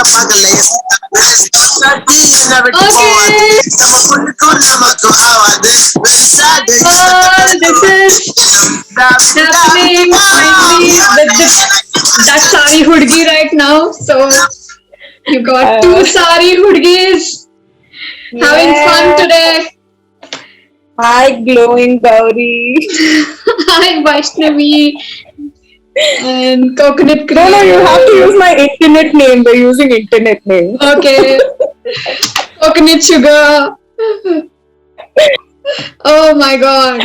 Okay. My God, this is happening finally with that sari hudgi right now. So you got two Uh, sari hudgis having fun yeah. today. Hi, glowing Gauri. Hi Vaishnavi and Coconut No, you have to use Cream. my internet name. We're using internet name. Okay, Coconut Sugar. Oh my God,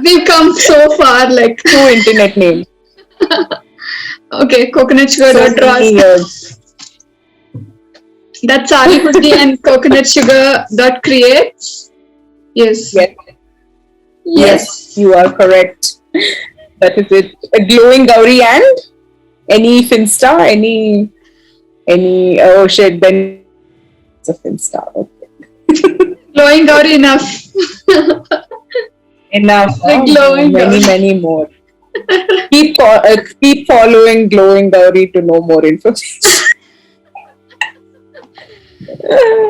we've come so far. Like, Two internet names. okay, Coconut Sugar So dot many Ross. years. That's Sari Hudgi and Coconut Sugar dot creates. Yes. Yes, yes, Yes. you are correct. That is it. A glowing Gauri and any Finsta, any oh shit, then it's a Finsta. Okay. Glowing out enough. Enough. Like No, glowing out. many more. Keep following glowing Gauri to know more information.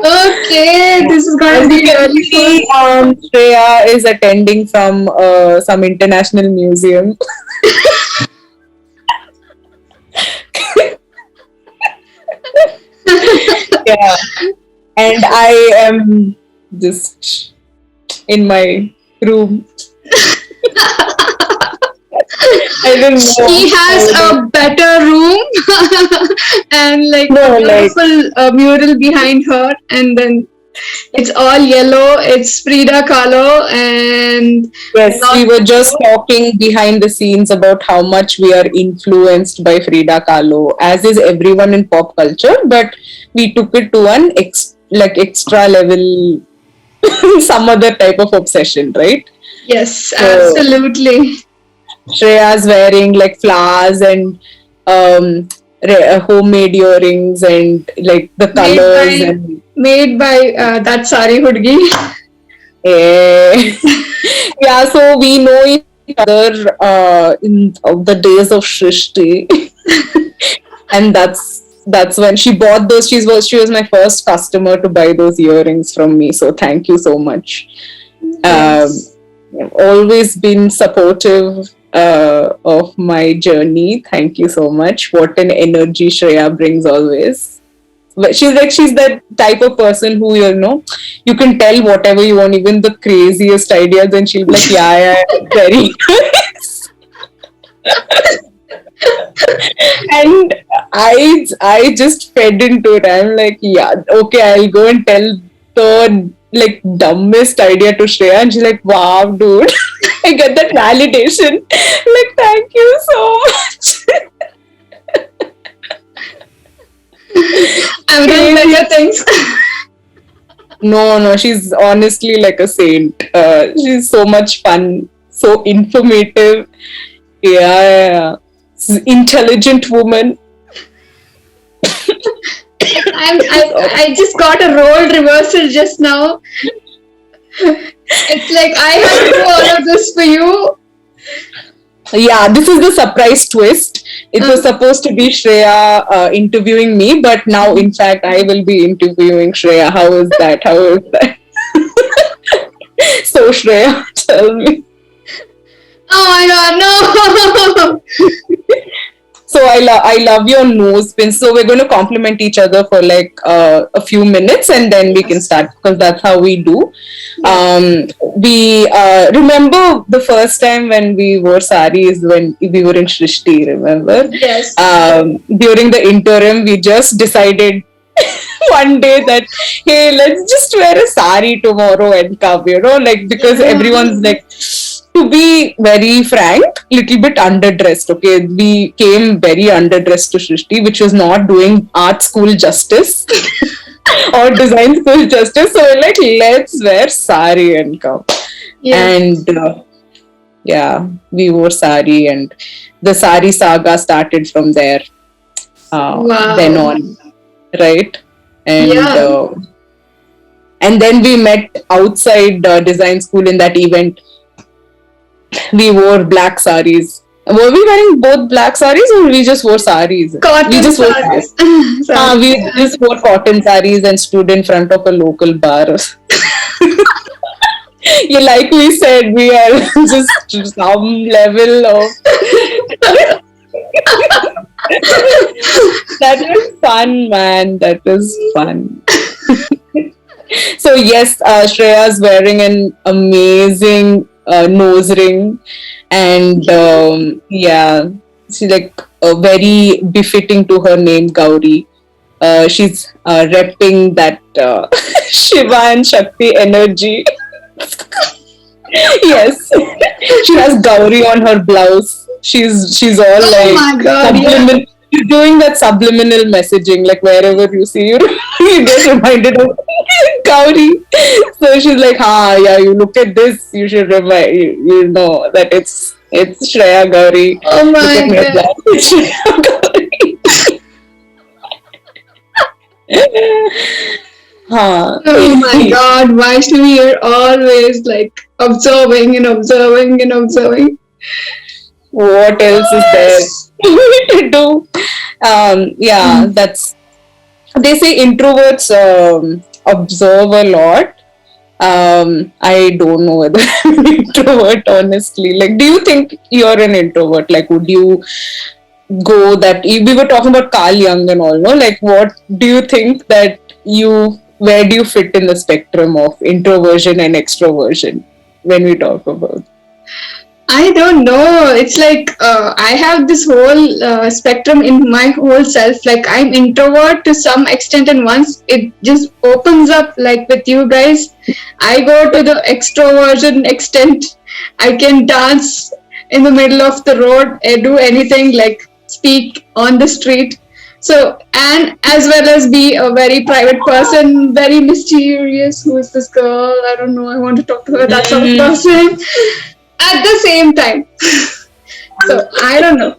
Okay, this is going As to you be can really fun. see, Shreya is attending from some international museum. Yeah, and I am just in my room. I don't She know has how it is. a better room and like a No, like wonderful mural behind her, and then it's all yellow. It's Frida Kahlo and yes, we not. were just talking behind the scenes about how much we are influenced by Frida Kahlo, as is everyone in pop culture. But we took it to an extra level, some other type of obsession, right? Yes, So absolutely. Shreya's wearing like flowers and homemade earrings and like the Made colors by and that Sari Hudgi. eh. Yeah. So we know each other in the days of Shrishti, and that's when she bought those. She was my first customer to buy those earrings from me. So thank you so much. Um, Yes. always been supportive of my journey. Thank you so much. What an energy Shreya brings always. But she's that type of person who you can tell whatever you want, even the craziest ideas, and she'll be like, yeah, very nice. And I just fed into it. I'm like, yeah, okay, I'll go and tell the like dumbest idea to Shreya, and she's like, wow, dude, I get that validation. Like, thank you so much. I've done better Crazy. things. No, she's honestly like a saint. She's so much fun, so informative. Yeah. Intelligent woman. I just got a role reversal just now. It's like I have to do all of this for you. Yeah, this is the surprise twist. It was supposed to be Shreya interviewing me, but now, in fact, I will be interviewing Shreya. How is that? How is that? So, Shreya, tell me. Oh my God, no! So, I love your nose pins. So, we're going to compliment each other for like a few minutes and then we can Yes. start because that's how we do. Yes. We remember the first time when we wore saris when we were in Shrishti, remember? Yes. During the interim, we just decided one day that, hey, let's just wear a sari tomorrow and come, like because Yeah. everyone's like, to be very frank, little bit underdressed. Okay, we came very underdressed to Shrishti, which was not doing art school justice or design school justice. So we're like, let's wear sari and come. Yes. And yeah, we wore sari, and the sari saga started from there. Then Wow. on, right? And Yeah. and then we met outside design school in that event. We wore black saris. Were we wearing both black saris or we just wore saris? We Cotton just wore saris. sarees. Sorry. We just wore cotton saris and stood in front of a local bar. Yeah, like we said, we are just some level of. That was fun, man. That was fun. So yes, Shreya's wearing an amazing nose ring, and yeah, she's like very befitting to her name, Gauri. She's repping that Shiva and Shakti energy. Yes, she has Gauri on her blouse. She's all Oh like my God, yeah. subliminal. You're doing that subliminal messaging, like wherever you see you, you get reminded of Gauri. So she's like, "Ha, yeah, you look at this, you should remind you know that it's Shreya Gauri. Oh Look at my my God. blouse, it's Shreya Gauri." Huh. Oh my God, Vaishnavi, you're always like observing and observing and observing. What else is there to do? Yeah, Mm. that's they say introverts observe a lot. I don't know whether I'm an introvert, honestly. Like, do you think you're an introvert? Like, would you go that we were talking about Carl Jung and all, no? Like, what do you think that you where do you fit in the spectrum of introversion and extroversion when we talk about? I don't know. It's like I have this whole spectrum in my whole self. Like I'm introvert to some extent, and once it just opens up, like with you guys, I go to the extroversion extent. I can dance in the middle of the road, do anything like speak on the street. So, and as well as be a very private person, very mysterious. Who is this girl? I don't know. I want to talk to her. That sort of Mm, person at the same time. So I don't know.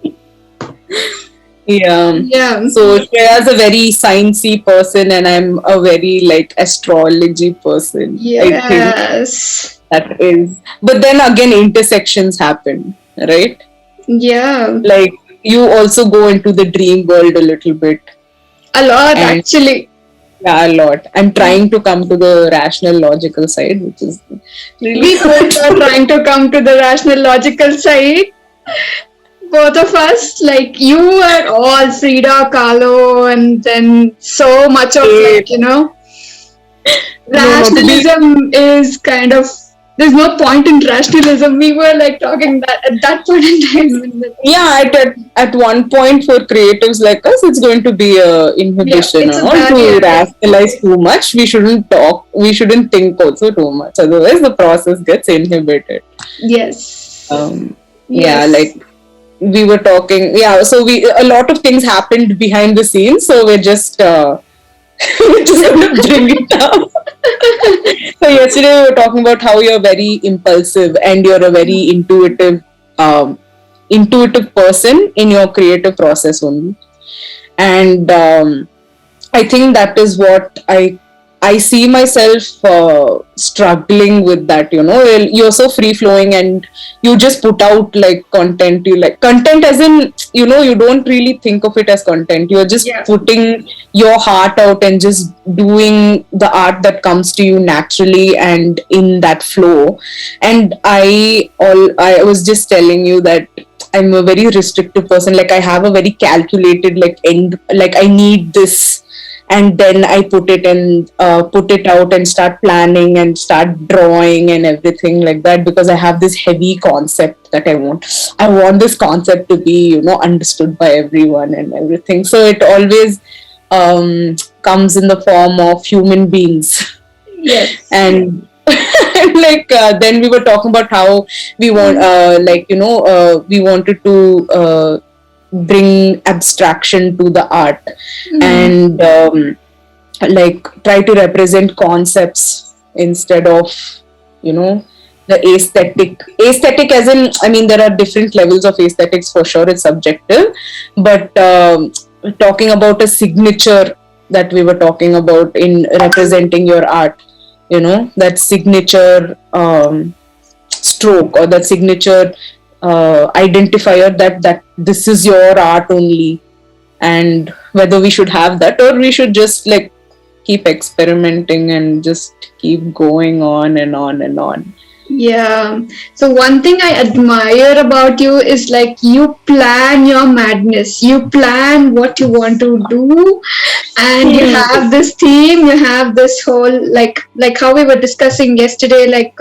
yeah. Yeah. So Shreya's a very sciencey person, and I'm a very like astrology person. I think Yes. that is. But then again, intersections happen, right? Yeah. Like you also go into the dream world a little bit, A lot and actually. yeah, a lot. I'm trying to come to the rational, logical side, which is really We both are trying to come to the rational, logical side. Both of us, like you are all Frida Kahlo, and then so much of great. like, you know, No, no, to be rationalism is kind of there's no point in rationalism. We were like talking that at that point in time. yeah. At one point for creatives like us, it's going to be a Yeah, inhibition it's and a all to barrier. rationalize too much. We shouldn't talk. We shouldn't think also too much. Otherwise, the process gets inhibited. Yes. Yeah, Yes. like we were talking. Yeah, so we a lot of things happened behind the scenes. So we're just we're just gonna bring it up. So yesterday we were talking about how you're very impulsive and you're a very um, intuitive person in your creative process only. And I think that is what I see myself struggling with that. You know, you're so free flowing and you just put out like content. You like content as in you don't really think of it as content. You're just Yeah. putting your heart out and just doing the art that comes to you naturally and in that flow. And I was just telling you that I'm a very restrictive person. Like I have a very calculated like end. Like I need this, and then I put it out and start planning and start drawing and everything like that because I have this heavy concept that I want. I want this concept to be understood by everyone and everything. So it always comes in the form of human beings Yes. and like then we were talking about how we want we wanted to bring abstraction to the art Mm. and like try to represent concepts instead of you know the aesthetic as in I mean there are different levels of aesthetics for sure, it's subjective, but talking about a signature that we were talking about in representing your art, that signature stroke or that signature identifier that this is your art only, and whether we should have that or we should just like keep experimenting and just keep going on and on and on. Yeah. So one thing I admire about you is like you plan your madness. You plan what you want to do, and you have this theme. You have this whole like how we were discussing yesterday, like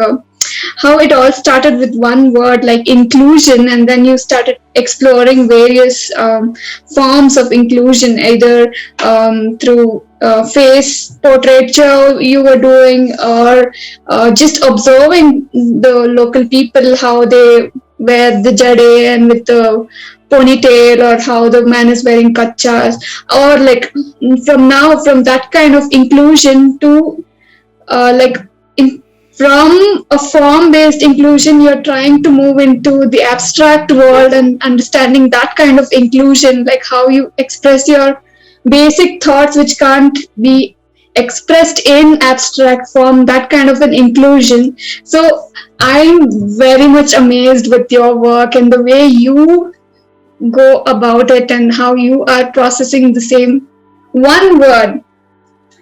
how it all started with one word like inclusion, and then you started exploring various forms of inclusion, either through face portraiture you were doing, or just observing the local people, how they wear the jade and with the ponytail, or how the man is wearing kachas, or like from that kind of inclusion to like in, from a form based inclusion, you're trying to move into the abstract world and understanding that kind of inclusion, like how you express your basic thoughts which can't be expressed in abstract form, that kind of an inclusion. So I'm very much amazed with your work and the way you go about it, and how you are processing the same one word,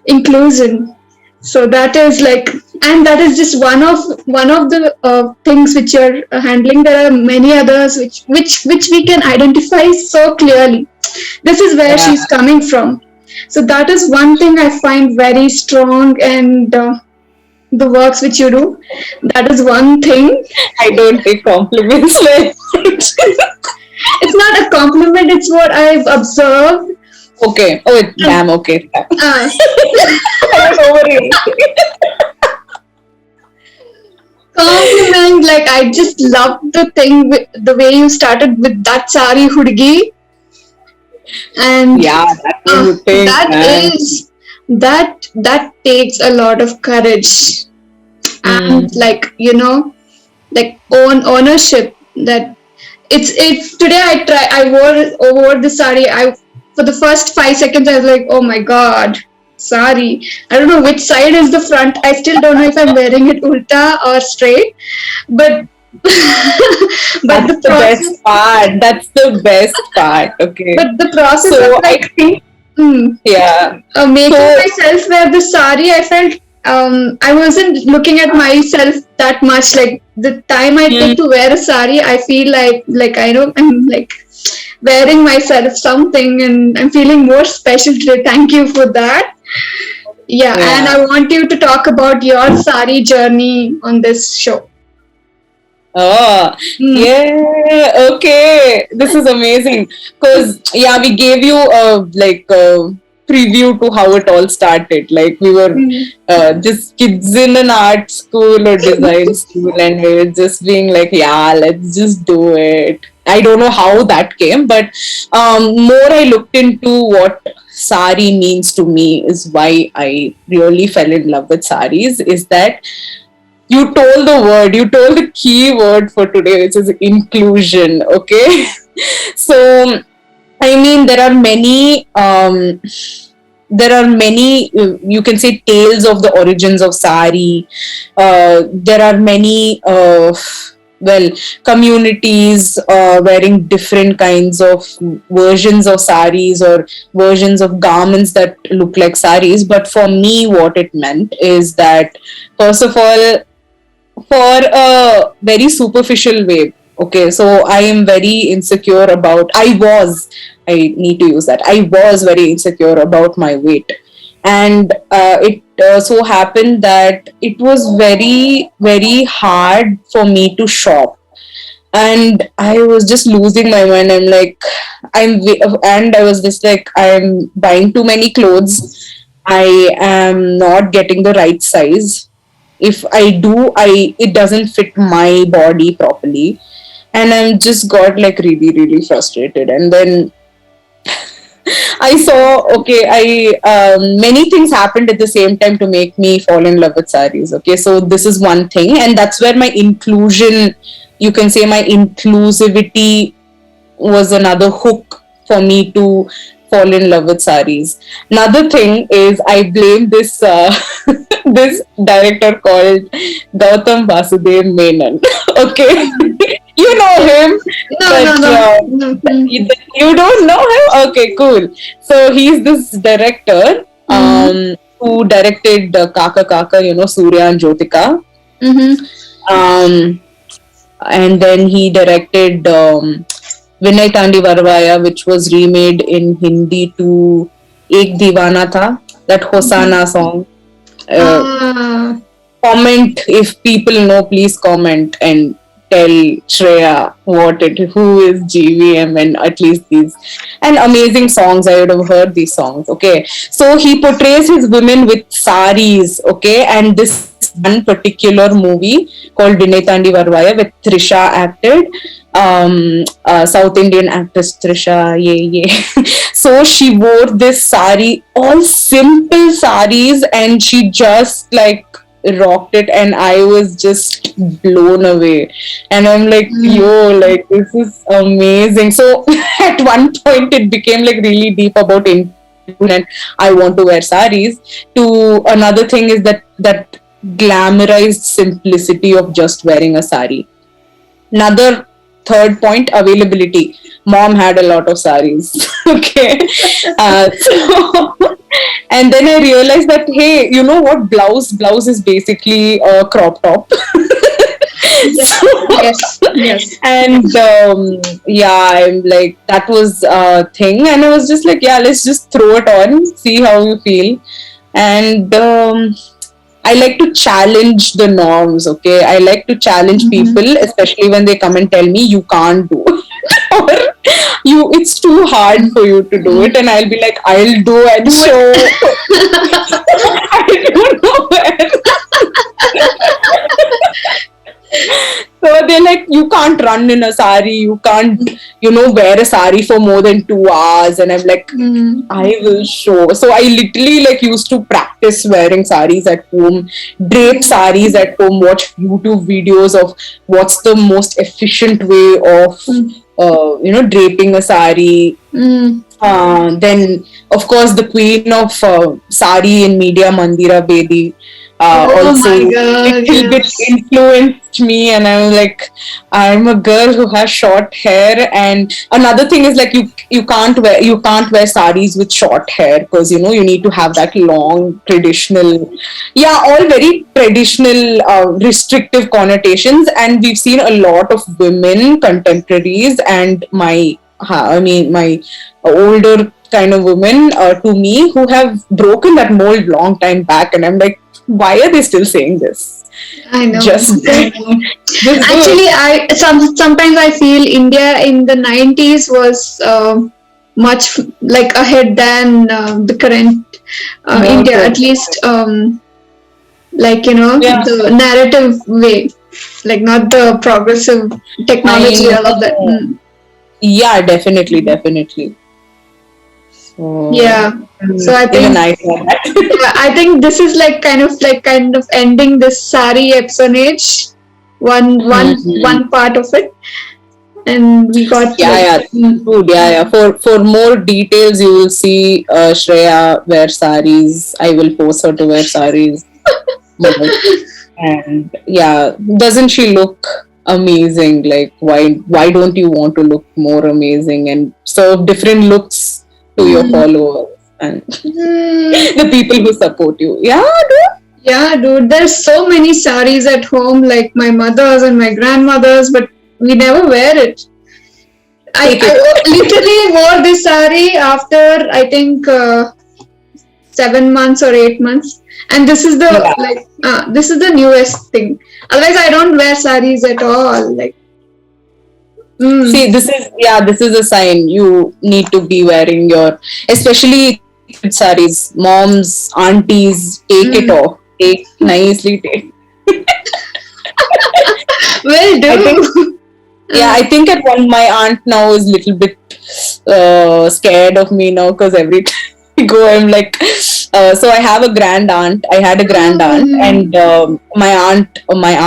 inclusion. So that is like, and that is just one of the things which you're handling. There are many others which we can identify so clearly. This is where Yeah, she's coming from. So that is one thing I find very strong, and the works which you do, that is one thing. I don't take compliments like It's not a compliment, it's what I've observed. okay. Oh, damn. Okay. uh, I was overreacting. Compliment, like I just love the thing with the way you started with that sari hudgi, and Yeah, that was the thing, that man. is that takes a lot of courage, and Mm. like like ownership, that it's today I wore the sari. I For the first 5 seconds I was like, oh my god, sari, I don't know which side is the front. I still don't know if I'm wearing it ulta or straight, but but That's the the process best part. That's the best part. Okay. but the process of So I like think, mm, yeah. making So, myself wear the sari, I felt I wasn't looking at myself that much. Like the time I mm, take to wear a sari, I feel like I know I'm like wearing myself something, and I'm feeling more special today. Thank you for that. Yeah, and yeah. I want you to talk about your sari journey on this show. Oh, Mm. yeah. Okay. This is amazing. Because, yeah, we gave you a preview to how it all started. Like, we were Mm. just kids in an art school or design school, and we were just being like, yeah, let's just do it. I don't know how that came, but more I looked into what sari means to me is why I really fell in love with saris. Is that you told the key word for today, which is inclusion. Okay. So, I mean, there are many, you can say, tales of the origins of sari. There are many, well, communities wearing different kinds of versions of saris or versions of garments that look like saris. But for me, what it meant is that, first of all, for a very superficial way. Okay, so I am very insecure about. I need to use that. I was very insecure about my weight, and it so happened that it was very, very hard for me to shop, and I was just losing my mind. And I was just like, I'm buying too many clothes. I am not getting the right size. If I do, I it doesn't fit my body properly, and I'm just got like really, really frustrated. And then I saw, okay, I many things happened at the same time to make me fall in love with saris. Okay, so this is one thing, and that's where my inclusion, you can say, my inclusivity was another hook for me to fall in love with saris. Another thing is I blame this this director called Gautam Vasudev Menon. Okay. You know him, No, no, but no. No. you don't know him? Okay, cool. So he's this director Mm-hmm. who directed Kaka Kaka, Surya and Jyotika. Mm-hmm. Um, and then he directed Vinay Tandi Varvaya, which was remade in Hindi to Ek Divana Tha, that Hosanna song. Uh, Ah. Comment if people know, please comment and tell Shreya who is GVM and at least these and amazing songs. I would have heard these songs. Okay, so he portrays his women with saris. Okay, and this one particular movie called Vinay Tandi Varvaya with Trisha acted. South Indian actress Trisha, yeah. So she wore this sari, all simple saris, and she just like rocked it, and I was just blown away. And I'm like, yo, like this is amazing. So at one point it became like really deep about inclusion and I want to wear saris. To another thing is that glamorized simplicity of just wearing a sari. Another third point, availability. Mom had a lot of saris. Okay. So, and then I realized that, hey, you know what? Blouse is basically a crop top. So, Yes. Yes. and yeah, I'm like, that was a thing. And I was just like, yeah, let's just throw it on, see how you feel. And I like to challenge the norms, okay? I like to challenge people, especially when they come and tell me you can't do it. Or it's too hard for you to do it. And I'll be like, I'll do and show. I don't know where. So they're like, you can't run in a sari, you can't, wear a sari for more than 2 hours. And I'm like, I will show. So I literally like used to practice wearing saris at home, drape saris at home, watch YouTube videos of what's the most efficient way of, draping a sari. Then, of course, the queen of sari in media, Mandira Bedi, Oh also my little God. bit Yes. influenced me, and I'm like, I'm a girl who has short hair. And another thing is like you can't wear saris with short hair because you need to have that long traditional, yeah, all very traditional restrictive connotations. And we've seen a lot of women contemporaries and my older kind of women to me who have broken that mold long time back, and I'm like, why are they still saying this? I know. Just, I know. just do Actually, it. sometimes I feel India in the 90s was much like ahead than the current More India, pro- at least yeah, the narrative way, like not the progressive I technology, all of that. know. Yeah, definitely. So Yeah. So I even think, I saw that. yeah, I think this is kind of ending this sari episode. One part of it, and we got Yeah, like. yeah, dude, yeah. For more details, you will see Shreya wear saris. I will force her to wear saris more. And yeah, doesn't she look amazing? Like, why don't you want to look more amazing and serve different looks to your followers and the people who support you? Yeah, dude. Yeah, dude, there's so many saris at home, like my mother's and my grandmother's, but we never wear it. Take I it. literally wore this sari after I think 7 months or 8 months, and this is Yeah. this is the newest thing. Otherwise, I don't wear saris at all. Like, See, this is a sign you need to be wearing your, especially saris. Moms, aunties, take it off. Take nicely. Take. will I think do. Yeah, I think at one my aunt now is little bit scared of me now because every time I go, I'm like, so I have a grand aunt. I had a grand aunt, and my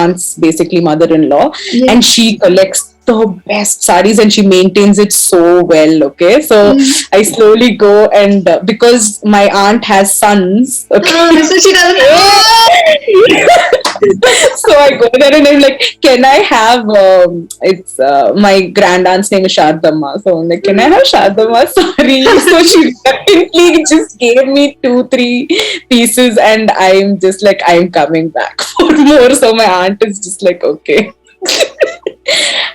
aunt's basically mother-in-law, Yeah. and she collects the best saris and she maintains it so well. Okay, so I slowly go and because my aunt has sons. Okay, So she doesn't. so I go there and I'm like, can I have, it's my grandaunt's name is Shardamma. So I'm like, can I have Shardamma sari? So she definitely just gave me 2, 3 pieces and I'm just like, I'm coming back for more. So my aunt is just like, okay.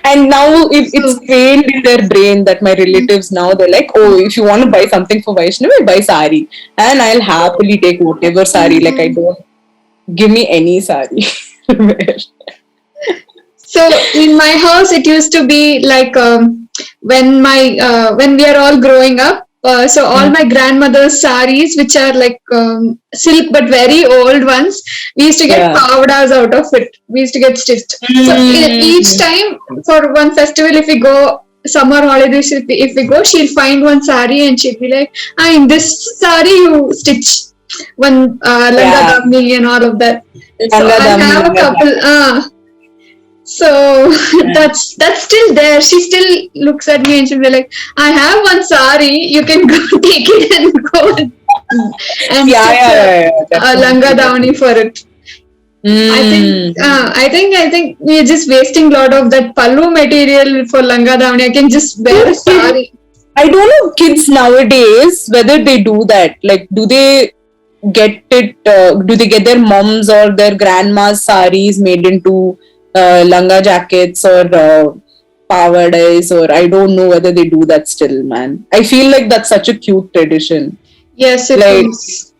And now it's trained in their brain that my relatives now they're like, oh, if you want to buy something for Vaishnavi, buy sari. And I'll happily take whatever sari. Like I don't give me any sari. So in my house, it used to be like when we are all growing up. So all my grandmother's saris, which are like silk but very old ones, we used to get pavadas out of it. We used to get stitched. So each time for one festival, if we go summer holidays, if we go, she'll find one sari and she'll be like, "Ah, in this sari you stitch one langa damni and all of that." So I have a couple. So that's still there. She still looks at me and she'll be like, "I have one sari. You can go take it and go and stitch a langa downy for it." I think we're just wasting a lot of that pallu material for langa downy. I can just wear a sari. I don't know kids nowadays whether they do that. Like, do they get it? Do they get their moms or their grandma's saris made into langa jackets or pavadas, or I don't know whether they do that still, man. I feel like that's such a cute tradition. Yes, it is.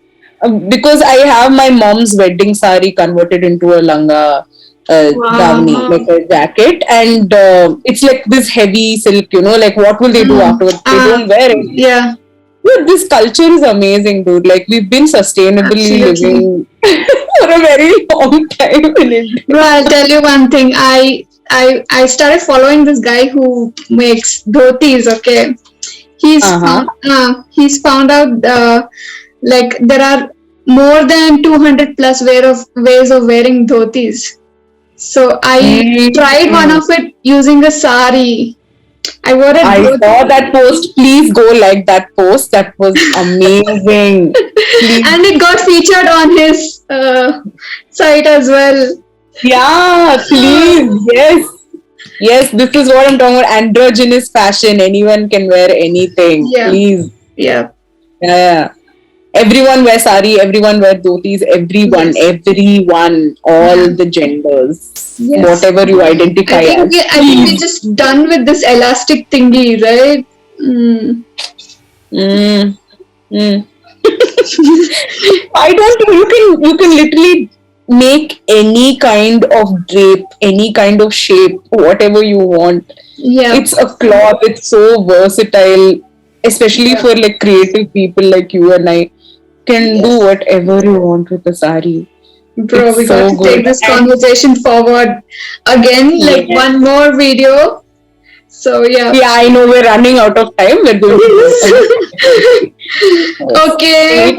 Because I have my mom's wedding sari converted into a langa davni, like a jacket, and it's like this heavy silk, like what will they do afterwards? They don't wear it. Yeah. Dude, this culture is amazing, dude. Like we've been sustainably living for a very long time in India. Well, I'll tell you one thing. I started following this guy who makes dhotis. Okay, he's found out like there are more than 200 plus ways of wearing dhotis. So I tried one of it using a sari. I wore it. I saw that post. Please go like that post. That was amazing. And it got featured on his site as well. Yeah, please. Yes, this is what I'm talking about. Androgynous fashion. Anyone can wear anything. Yeah. Please. Yeah. Everyone wear sari. Everyone wear dhotis. Everyone, all the genders. Yes. Whatever you identify I think we're just done with this elastic thingy, right? I don't think you can literally make any kind of drape, any kind of shape, whatever you want. Yeah. It's a cloth, it's so versatile, especially for like creative people like you and I can do whatever you want with a sari. Bro, it's we got to take this conversation forward again, like one more video. So yeah. Yeah, I know we're running out of time. We're going to Okay.